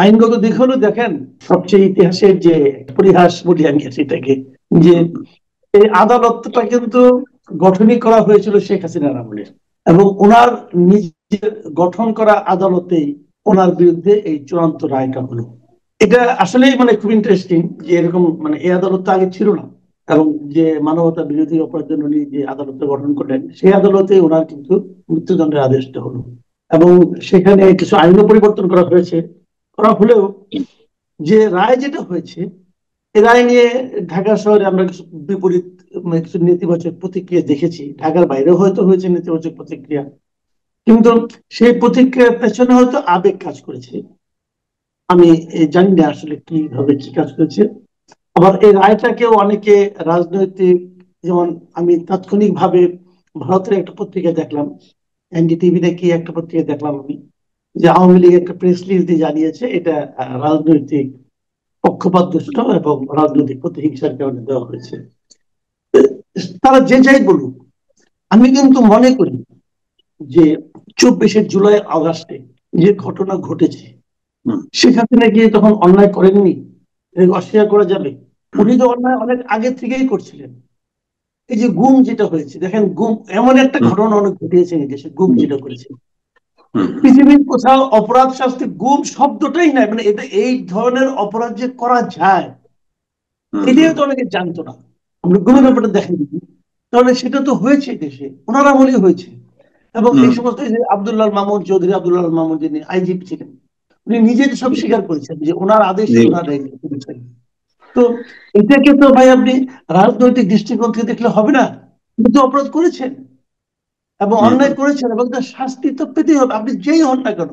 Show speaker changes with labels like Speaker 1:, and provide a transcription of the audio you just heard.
Speaker 1: আইনগত দিক হলো দেখেন, সবচেয়ে ইতিহাসের যে পরিহাস বলি আমি সেটাকে, যে এই আদালতটা কিন্তু গঠনই করা হয়েছিল শেখ হাসিনার আমলে, এবং ওনার নিজের গঠন করা আদালতেই ওনার বিরুদ্ধে এই চূড়ান্ত রায়টা হলো। এটা আসলেই মানে খুব ইন্টারেস্টিং যে এরকম মানে এই আদালত তো আগে ছিল না, এবং যে মানবতা বিরোধী অপরাধের জন্য উনি যে আদালতটা গঠন করলেন সেই আদালতে ওনার কিন্তু মৃত্যুদণ্ডের আদেশটা হলো। এবং সেখানে কিছু আইনও পরিবর্তন করা হয়েছে, করা হলেও যে রায় যেটা হয়েছে, এ রায় নিয়ে ঢাকা শহরে আমরা কিছু বিপরীত মানে কিছু নেতিবাচক প্রতিক্রিয়া দেখেছি, ঢাকার বাইরেও হয়তো হয়েছে নেতিবাচক প্রতিক্রিয়া, কিন্তু সেই প্রতিক্রিয়ার পেছনে হয়তো আবেগ কাজ করেছে। আমি জানি না আসলে কিভাবে কি কাজ করেছে। আবার এই রায়টাকেও অনেকে রাজনৈতিক, যেমন আমি তাৎক্ষণিক ভাবে ভারতের একটা পত্রিকা দেখলাম, এনডিটিভি নাকি একটা পত্রিকা দেখলাম আমি, যে আওয়ামী লীগ একটা প্রেস রিলিজ দিয়ে জানিয়েছে এটা রাজনৈতিক পক্ষপাত দুষ্ট এবং রাজনৈতিক প্রতিহিংসার কারণে দেওয়া হয়েছে। তারা যে যাই বলুক, আমি কিন্তু মনে করি যে 24শে জুলাই আগস্টে যে ঘটনা ঘটেছে, সেখানে নাকি তখন অন্যায় করেননি, অস্বীকার করা যাবে? উনি তো অন্যায় অনেক আগে থেকেই করছিলেন। এই যে গুম যেটা হয়েছে, দেখেন গুম এমন একটা ঘটনা অনেক ঘটিয়েছে এই দেশে, গুম যেটা করেছে পৃথিবীর কোথাও অপরাধ শাস্তি গুম শব্দটাই নাই, মানে এটা এই ধরনের অপরাধ যে করা যায় এটাই তো অনেকে জানতো না। আমরা গুমের ব্যাপারটা দেখেন, তাহলে সেটা তো হয়েছে দেশে, ওনার আমলেই হয়েছে। এবং এই সমস্ত যে আব্দুল্লাহ মামুন চৌধুরী, আব্দুল্লাহ মামুন যিনি আইজিপি ছিলেন, উনি নিজে সব স্বীকার করেছেন যে ওনার আদেশে ওনারা এগুলো করেছেন। তো এটাকে তো ভাই আপনি রাজনৈতিক দৃষ্টিকোণ থেকে দেখলে হবে না, কিন্তু অপরাধ করেছেন এবং অন্যায় করেছেন এবং তার শাস্তি তো পেতেই হবে, আপনি যেই হন না কেন।